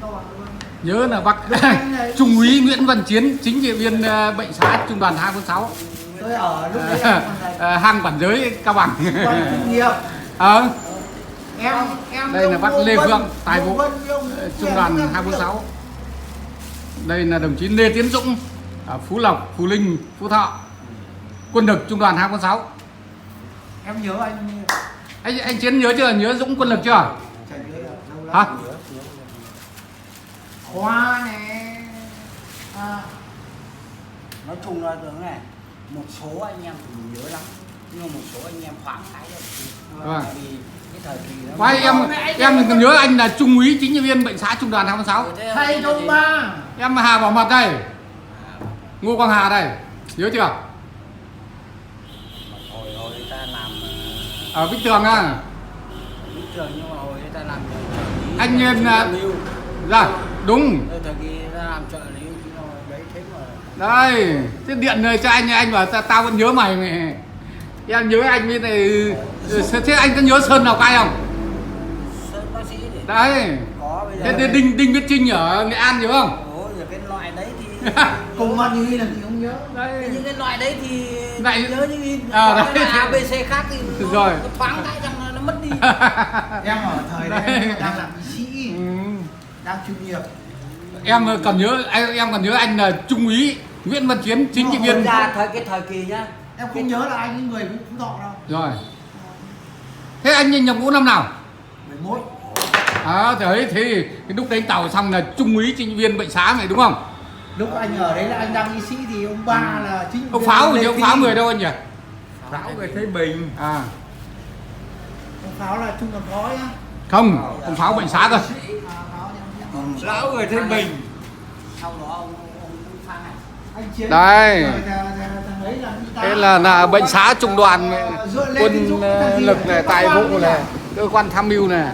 Cao Bằng luôn. Nhớ là bác Trung úy Nguyễn Văn Chiến, chính trị viên bệnh xá trung đoàn 246. Tôi ở lúc đấy em còn là Hang Bản Giới Cao Bằng. quan kinh nghiệm. Em Đây là bác Lê Vượng, tài vụ trung đoàn Vượng 246. Đây là đồng chí Lê Tiến Dũng ở Phú Lộc, Phú Linh, Phú Thọ, quân lực trung đoàn 246. Em nhớ Anh Chiến nhớ chưa? Nhớ Dũng quân lực chưa? chả nhớ được lâu lắm. Hả? Khoa này Nói chung là tưởng này, một số anh em thì mình nhớ lắm, nhưng mà một số anh em khoảng cái rồi. Vâng. Tại vì cái thời kỳ đó. Quay em còn nhớ anh là trung úy chính trị viên bệnh xá trung đoàn 246. thầy đông ba. Em Hà Bảo Mật đây, Ngô Quang Hà đây, nhớ chưa? Hồi người ta làm Ở Vĩnh Tường à? Vĩnh Tường, nhưng mà hồi người ta làm Anh em là dạ đúng thời kỳ người ta làm trợ lý đấy, thế mà đây cái điện này cho anh bảo tao vẫn nhớ mày. Em nhớ anh với này. Thế anh có nhớ Sơn Lào Cai không? Sơn bác sĩ để Đấy. có bây giờ Thế Đinh Viết Trinh ở Nghệ An nhớ không? ôi giờ cái loại đấy thì Cùng bạn như làm gì không nhớ. Đấy. những cái loại đấy thì Lại nhớ những cái đấy. ABC khác thì Rồi. nó thoáng cái rằng nó mất đi. Em ở thời đấy em đang làm y sĩ, Ừ. đang chuyên nghiệp. Em còn nhớ anh là trung úy Nguyễn Văn Chiến, chính trị viên. Ra cái thời kỳ nhá, Em không nhớ là anh ấy người Phú Thọ đâu. Rồi. Thế anh nhập ngũ năm nào? 11. Đấy thì cái lúc đánh tàu xong là trung úy chính trị viên bệnh xá này đúng không? Lúc anh ở đấy là anh đang y sĩ thì ông ba là chính Ông Pháo thì ông Pháo người đâu anh nhỉ? Pháo người Thái Bình. À ông Pháo là trung đoàn phó nhá. không, ông Pháo bệnh xá cơ. Pháo thì em biết. Lão người Thái Bình. sau đó ông Phan này Anh Chiến Đây. rồi thằng ấy là y tá. Thế là bệnh xá trung đoàn Dựa lên quân cái giúp thằng gì lực ở này, cơ tài quan vụ đấy này, nhỉ? cơ quan tham mưu này.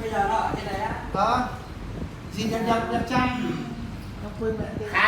bây giờ nó ở trên đấy á. Đó. Gì nhập trai. Nó quên mẹ tên. Khang